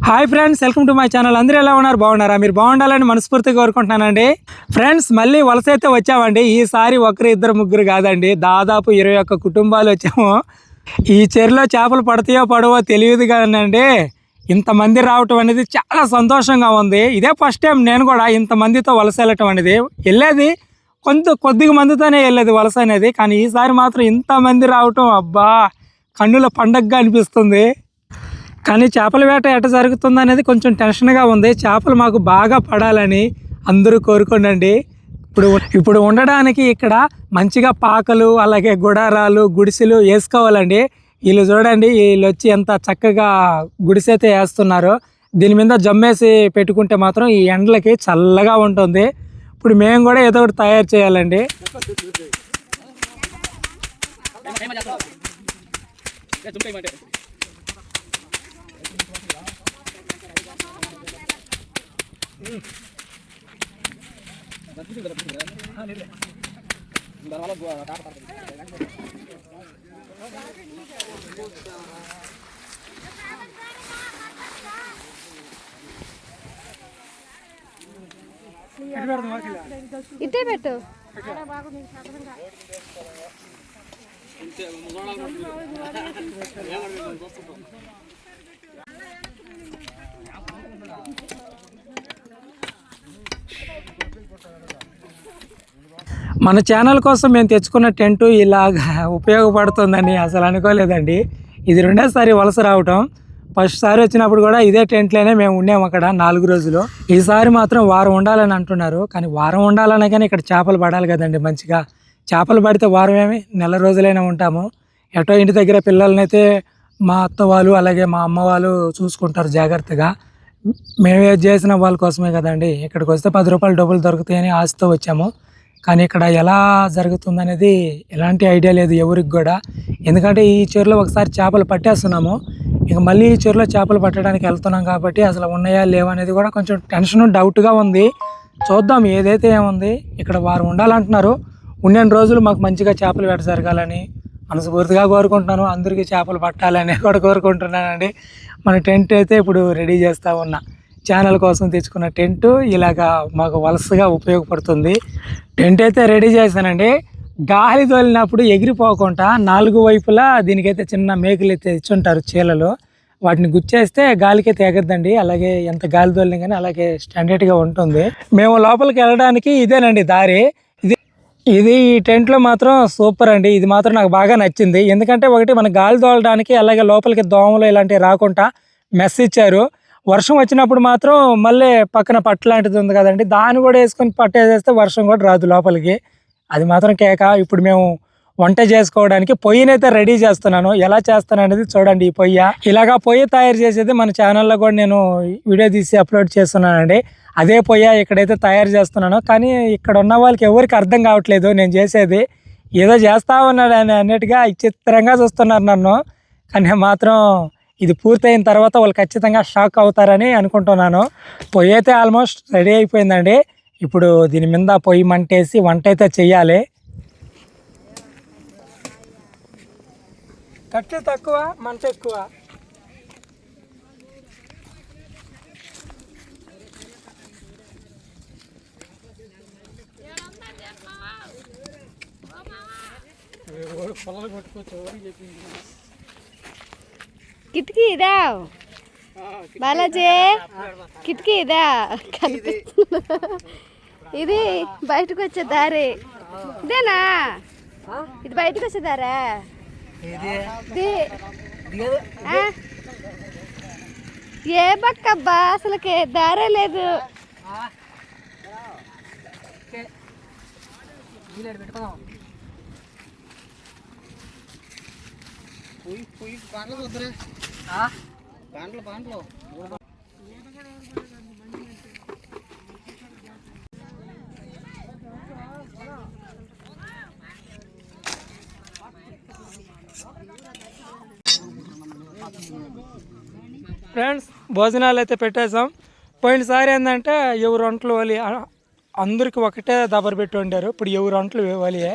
Hi friends, welcome to my channel. అందరూ ఎలా ఉన్నారు? బాగున్నారా? మీరు బాగుండాలని మనస్ఫూర్తిగా కోరుకుంటున్నానండి. ఫ్రెండ్స్, మళ్ళీ వలస అయితే వచ్చామండి. ఈసారి ఒకరు ఇద్దరు ముగ్గురు కాదండి, దాదాపు 21 కుటుంబాలు వచ్చాము. ఈ చెరువులో చేపలు పడతాయో పడవో తెలియదు కానండి, ఇంతమంది రావటం అనేది చాలా సంతోషంగా ఉంది. ఇదే ఫస్ట్ టైం నేను కూడా ఇంతమందితో వలస వెళ్ళటం అనేది. వెళ్ళేది కొద్దిగా మందితోనే వెళ్ళేది వలస అనేది, కానీ ఈసారి మాత్రం ఇంతమంది రావటం అబ్బా కన్నుల పండగగా అనిపిస్తుంది. కానీ చేపల వేట ఎట జరుగుతుంది అనేది కొంచెం టెన్షన్గా ఉంది. చేపలు మాకు బాగా పడాలని అందరూ కోరుకోండి. ఇప్పుడు ఉండడానికి ఇక్కడ మంచిగా పాకలు, అలాగే గుడారాలు, గుడిసెలు వేసుకోవాలండి. వీళ్ళు చూడండి, వీళ్ళు వచ్చి ఎంత చక్కగా గుడిసె అయితే వేస్తున్నారు. దీని మీద జమ్మేసి పెట్టుకుంటే మాత్రం ఈ ఎండలకి చల్లగా ఉంటుంది. ఇప్పుడు మేము కూడా ఏదో ఒకటి తయారు చేయాలండి. ఇటే పెట్టు. మన ఛానల్ కోసం మేము తెచ్చుకున్న టెంట్ ఇలాగా ఉపయోగపడుతుందని అసలు అనుకోలేదండి. ఇది రెండోసారి వలస రావటం. ఫస్ట్ సారి వచ్చినప్పుడు కూడా ఇదే టెంట్లోనే మేము ఉన్నాము అక్కడ 4 రోజులు. ఈసారి మాత్రం వారం ఉండాలని అంటున్నారు. కానీ వారం ఉండాలనే కానీ ఇక్కడ చేపలు పడాలి కదండి. మంచిగా చేపలు పడితే వారం ఏమి, నెల రోజులైనా ఉంటాము. ఎటో ఇంటి దగ్గర పిల్లలనైతే మా అత్త వాళ్ళు అలాగే మా అమ్మ వాళ్ళు చూసుకుంటారు జాగ్రత్తగా. మేమే చేసిన వాళ్ళ కోసమే కదండి. ఇక్కడికి వస్తే 10 రూపాయలు డబ్బులు దొరుకుతాయని ఆశతో వచ్చాము. కానీ ఇక్కడ ఎలా జరుగుతుంది అనేది ఎలాంటి ఐడియా లేదు ఎవరికి కూడా. ఎందుకంటే ఈ చెరువులో ఒకసారి చేపలు పట్టేస్తున్నాము, ఇక మళ్ళీ ఈ చెరువులో చేపలు పట్టడానికి వెళ్తున్నాం కాబట్టి అసలు ఉన్నాయా లేవా అనేది కూడా కొంచెం టెన్షన్ డౌట్గా ఉంది. చూద్దాం, ఏదైతే ఏముంది. ఇక్కడ వారు ఉండాలంటున్నారు. ఉన్న రోజులు మాకు మంచిగా చేపలు వేట జరగాలని మనస్ఫూర్తిగా కోరుకుంటున్నాను. అందరికీ చేపలు పట్టాలని కూడా కోరుకుంటున్నానండి. మన టెంట్ అయితే ఇప్పుడు రెడీ చేస్తూ ఉన్నా. ఛానల్ కోసం తెచ్చుకున్న టెంట్ ఇలాగా మాకు వలసగా ఉపయోగపడుతుంది. టెంట్ అయితే రెడీ చేశానండి. గాలి తోలినప్పుడు ఎగిరిపోకుండా 4 వైపులా దీనికైతే చిన్న మేకులు అయితే ఇచ్చుంటారు చీలలో, వాటిని గుచ్చేస్తే గాలికైతే ఎగద్దండి. అలాగే ఎంత గాలి తోలినా కానీ అలాగే స్టాండర్డ్గా ఉంటుంది. మేము లోపలికి వెళ్ళడానికి ఇదేనండి దారి. ఇది ఈ టెంట్లో మాత్రం సూపర్ అండి. ఇది మాత్రం నాకు బాగా నచ్చింది. ఎందుకంటే ఒకటి మన గాలి తోలడానికి, అలాగే లోపలికి దోమలు ఇలాంటివి రాకుండా మెస్ ఇచ్చారు. వర్షం వచ్చినప్పుడు మాత్రం మళ్ళీ పక్కన పట్టు లాంటిది ఉంది కదండి, దాన్ని కూడా వేసుకొని పట్టేసేస్తే వర్షం కూడా రాదు లోపలికి. అది మాత్రం కేక. ఇప్పుడు మేము వంట చేసుకోవడానికి పొయ్యినైతే రెడీ చేస్తున్నాను. ఎలా చేస్తాను అనేది చూడండి. ఈ పొయ్యి ఇలాగా పొయ్యి తయారు చేసేది మన ఛానల్లో కూడా నేను వీడియో తీసి అప్లోడ్ చేస్తున్నానండి. అదే పొయ్యి ఇక్కడైతే తయారు చేస్తున్నాను. కానీ ఇక్కడ ఉన్న వాళ్ళకి ఎవరికి అర్థం కావట్లేదు నేను చేసేది. ఏదో చేస్తా ఉన్నాడు అని అన్నట్టుగా విచిత్రంగా చూస్తున్నారు నన్ను. కానీ మాత్రం ఇది పూర్తయిన తర్వాత వాళ్ళు ఖచ్చితంగా షాక్ అవుతారని అనుకుంటున్నాను. పొయ్యి అయితే ఆల్మోస్ట్ రెడీ అయిపోయిందండి. ఇప్పుడు దీని మీద పొయ్యి మంటేసి వంట అయితే చెయ్యాలి. కట్టె తక్కువ, మంట ఎక్కువ. పొలాలు కొట్టుకోవచ్చు చెప్పింది. కిటికీ ఇదా బాలాజీ, కిటికీ ఇదా కనిపిస్తుంది. ఇది బయటకు వచ్చే దారి ఇదేనా? ఇది బయటకు వచ్చే దారా? ఏ బక్కబ్బా, అసలుకి దారే లేదు. ఫ్రెండ్స్, భోజనాలు అయితే పెట్టేసాం. పోయినసారి ఏంటంటే ఎవరు వంటలు వలి అందరికి ఒకటే దబర్ పెట్టి వండారు. ఇప్పుడు ఎవరు వంటలు వలియే.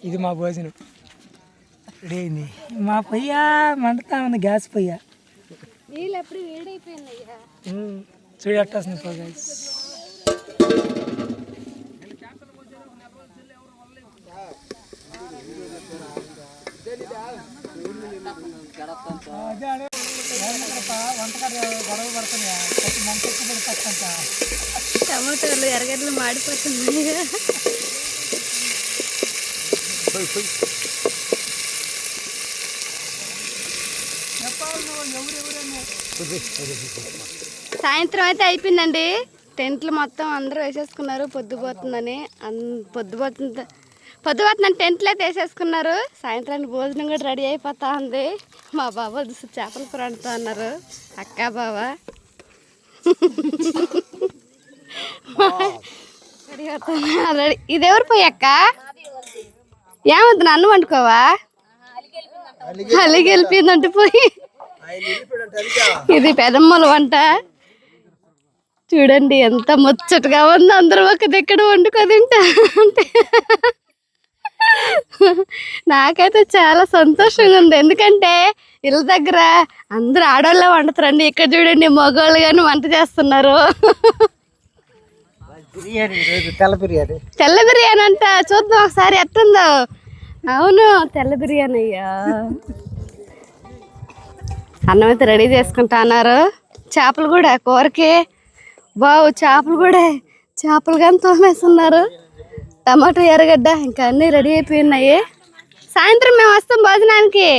ఇది మా భోజనం. రెడీ అయింది. మా పొయ్య మండుతా ఉంది, గ్యాస్ పొయ్య. వీళ్ళు ఎప్పుడు వేడైపోయిందయ్యా. చూడు అట్టాల్సింది గైస్. టమాటాలు ఎర్రగడ్డలు మాడిపోతున్నాయి. సాయంత్రం అయితే అయిపోయిందండి. టెంట్లు మొత్తం అందరూ వేసేసుకున్నారు పొద్దుపోతుందని. పొద్దుపోతుందని టెంట్లు అయితే వేసేసుకున్నారు. సాయంత్రానికి భోజనం కూడా రెడీ అయిపోతా ఉంది. మా బాబా చేపల కూర వండుతా అన్నారు. అక్క బావ రెడీ. ఇది ఎవరు పోయి అక్క? ఏమద్దు నన్ను వండుకోవా? అలిగి వెళ్ళిపోయిందంటే పోయి. ఇది పెదమ్మల వంట. చూడండి ఎంత ముచ్చటగా ఉంది. అందరూ ఒక దగ్గర వండుకో తింటా అంటే నాకైతే చాలా సంతోషంగా ఉంది. ఎందుకంటే ఇళ్ళ దగ్గర అందరూ ఆడవాళ్ళే వండుతారండి. ఇక్కడ చూడండి మగవాళ్ళు కానీ వంట చేస్తున్నారు. తెల్ల బిర్యానీ అంట. చూద్దాం ఒకసారి ఎట్టుందో. అవును తెల్ల బిర్యానీ అయ్యా. అన్నం అయితే రెడీ చేసుకుంటా అన్నారు. చేపలు కూడా కూరకి బావు. చేపలు కానీ తోమేస్తున్నారు. టమాటో ఎర్రగడ్డ ఇంకా అన్నీ రెడీ అయిపోయినాయి. సాయంత్రం మేము వస్తాం భోజనానికి,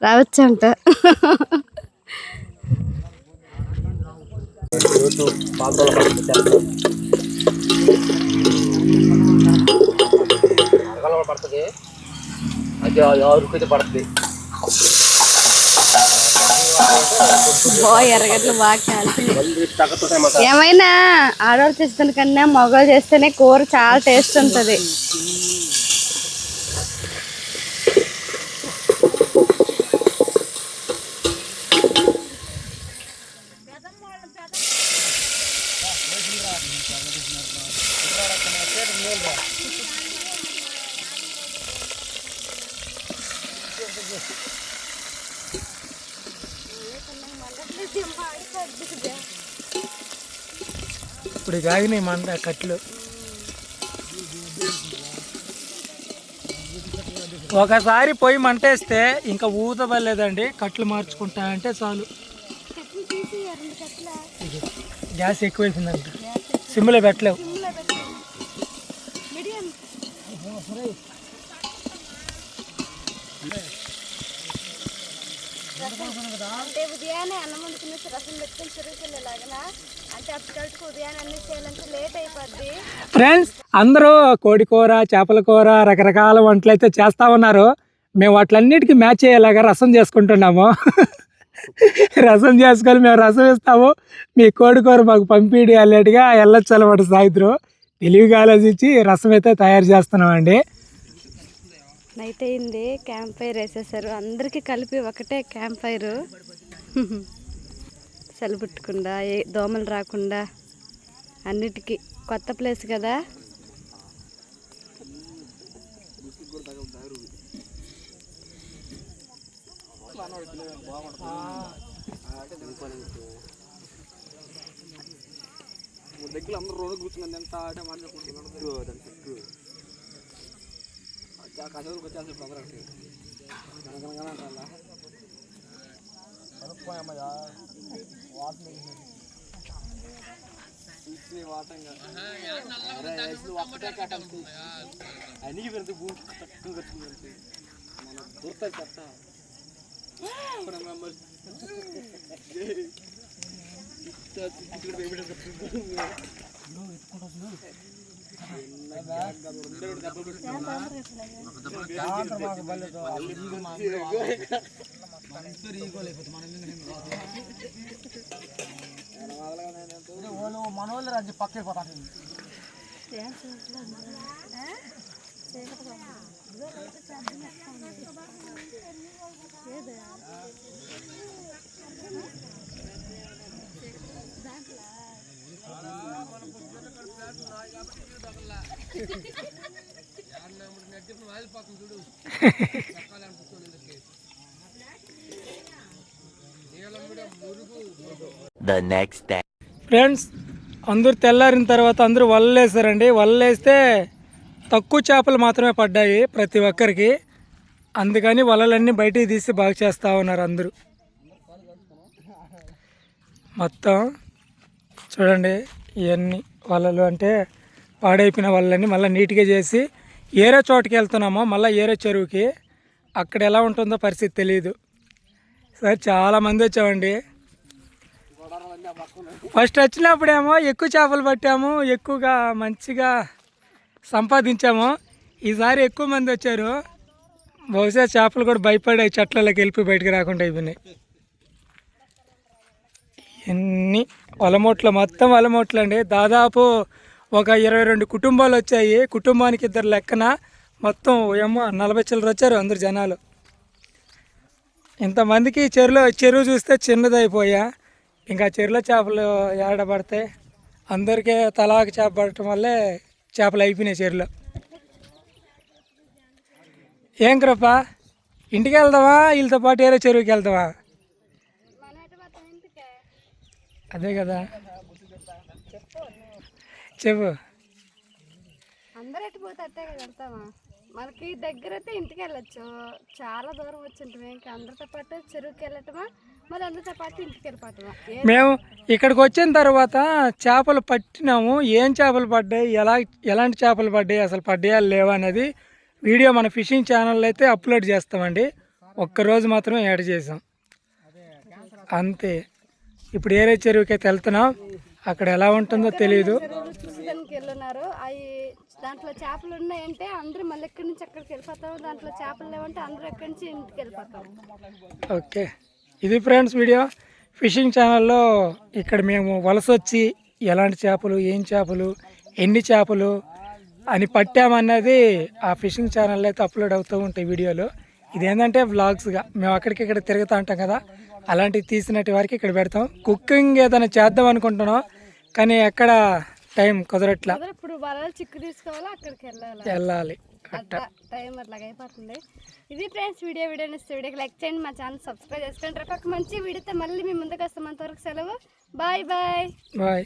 రావచ్చంట. ఎర్రగడ్డలు బాగా కాల్చినాయి. ఏమైనా ఆడవాళ్ళు చేసిన కన్నా మగవాళ్ళు చేస్తేనే కూర చాలా టేస్ట్ ఉంటుంది. ఇప్పుడు కాగినాయి మంద కట్లు. ఒకసారి పొయ్యి మంటేస్తే ఇంకా ఊతబలేదండి. కట్లు మార్చుకుంటా అంటే చాలు. గ్యాస్ ఎక్కువ అయిపోయిందంట. సిమ్లో పెట్టలేవు. అంటే ఉదయాన్నే అన్నం వండుకునే రసం పెట్టుకుని చెరువుకెళ్ళేలాగా. అంటే అప్పటికల్కి ఉదయాన్నే అన్ని చేయాలంటే లేట్ అయిపోద్ది. ఫ్రెండ్స్ అందరూ కోడి కూర, చేపల కూర, రకరకాల వంటలు అయితే చేస్తూ ఉన్నారు. మేము వాటిలన్నిటికీ మ్యాచ్ అయ్యేలాగా రసం చేసుకుంటున్నాము. రసం చేసుకొని మేము రసం ఇస్తాము, మీ కోడి కూర మాకు పంపిడి అన్నట్టుగా వెళ్ళొచ్చు అలవాటు సాయంత్రం. తెలివిగా ఆలోచించి రసం అయితే తయారు చేస్తున్నామండి. నైట్ అయింది. క్యాంప్ ఫైర్ వేసేసారు. అందరికీ కలిపి ఒకటే క్యాంప్ ఫైర్. చలిపుట్టకుండా, ఏ దోమలు రాకుండా అన్నిటికీ. కొత్త ప్లేస్ కదా. దగ్గర అందరూ రోజు కూర్చున్నాను ఎంత ఆట మాట్లాడుకుంటున్నాను. కథలకు వచ్చేసి ప్రదర్శన వాటంగా ఒక్కటే కట్టాలి. అన్నీ పెడితే భూమి తక్కువ కట్టుకుంది. మన దొరుకుతుంది చెత్త. మనోళ్ళు రాజ్యం పక్కైపోతాను. చూడు The next day. ఫ్రెండ్స్, అందరూ తెల్లారిన తర్వాత అందరూ వలలు వేస్తారండి. వలలు వేస్తే తక్కువ చేపలు మాత్రమే పడ్డాయి ప్రతి ఒక్కరికి. అందుకని వలలన్నీ బయటికి తీసి బాగా చేస్తూ ఉన్నారు అందరూ. మొత్తం చూడండి, ఇవన్నీ వలలు అంటే పాడైపోయిన వలలన్నీ మళ్ళీ నీట్గా చేసి ఏరే చోటుకి వెళ్తున్నాము, మళ్ళీ ఏరే చెరువుకి. అక్కడ ఎలా ఉంటుందో పరిస్థితి తెలియదు. సరే, చాలామంది వచ్చామండి. ఫస్ట్ వచ్చినప్పుడేమో ఎక్కువ చేపలు పట్టాము, ఎక్కువగా మంచిగా సంపాదించాము. ఈసారి ఎక్కువ మంది వచ్చారు. బహుశా చేపలు కూడా భయపడే చెట్లలోకి వెళ్ళిపోయి బయటకు రాకుండా అయిపోయినాయి. ఎన్ని వలమూట్లు, మొత్తం వలమూట్లు అండి. దాదాపు ఒక 22 కుటుంబాలు వచ్చాయి. కుటుంబానికి 2 లెక్కన మొత్తం ఏమో 40 చిల్లర వచ్చారు అందరు జనాలు. ఇంతమందికి చెరువు చూస్తే చిన్నదైపోయా. ఇంకా చెరువులో చేపలు ఏడబడతాయి. అందరికీ తలాకి చేప పడటం వల్లే చేపలు అయిపోయినాయి చెరువులో. ఏం కృప, ఇంటికి వెళ్దామా వీళ్ళతో పాటు ఏరే చెరువుకి వెళ్దామా? అదే కదా, చెప్పు. అందరు ఎట్టిపోతే అట్టే కదా వెళ్తామా? మనకి దగ్గర అయితే ఇంటికి వెళ్ళొచ్చు. చాలా దూరం వచ్చింటాము. ఇంకా అందరితో పాటు చెరువుకి వెళ్ళటమా, మళ్ళీ అందరితో పాటు ఇంటికి వెళ్ళిపోతామా? మేము ఇక్కడికి వచ్చిన తర్వాత చేపలు పట్టినాము. ఏం చేపలు పడ్డాయి, ఎలాంటి చేపలు పడ్డాయి, అసలు పడ్డాయా లేవా అనేది వీడియో మన ఫిషింగ్ ఛానల్లో అయితే అప్లోడ్ చేస్తామండి. ఒక్కరోజు మాత్రమే యాడ్ చేసాం అంతే. ఇప్పుడు ఏరే చెరువుకి అయితే వెళ్తున్నాం. అక్కడ ఎలా ఉంటుందో తెలియదు. చూసేదానికి వెళ్ళున్నారు. అవి దాంట్లో చేపలు ఉన్నాయంటే అందరూ మళ్ళీ ఎక్కడి నుంచి అక్కడికి వెళ్ళిపోతాం. దాంట్లో చేపలు లేవంటే అందరూ ఎక్కడి నుంచి ఇంటికి వెళ్ళిపోతాం. ఓకే, ఇది ఫ్రెండ్స్ వీడియో. ఫిషింగ్ ఛానల్లో ఇక్కడ మేము వలస వచ్చి ఎలాంటి చేపలు, ఏం చేపలు, ఎన్ని చేపలు అని పట్టామన్నది ఆ ఫిషింగ్ ఛానల్లో అయితే అప్లోడ్ అవుతూ ఉంటాయి వీడియోలు. ఇదేంటంటే వ్లాగ్స్గా మేము అక్కడికి తిరుగుతూ ఉంటాం కదా, అలాంటివి తీసినట్టు వారికి ఇక్కడ పెడతాం. కుకింగ్ ఏదైనా చేద్దాం అనుకుంటున్నాం, కానీ ఎక్కడ టైం కుదరట్లా. ఇప్పుడు వలలు చిక్కు తీసుకోవాలా, అక్కడికి వెళ్ళాలి. టైం అట్లాగ అయిపోతుంది. ఇది ఫ్రెండ్స్ వీడియో ఇస్తే వీడియోకి లైక్ చేయండి, మా ఛానల్ సబ్స్క్రైబ్ చేసుకోండి. రేపు ఒక మంచి వీడియోతో మళ్ళీ మీ ముందుకు వస్తాం. అంతవరకు సెలవు. Bye bye bye.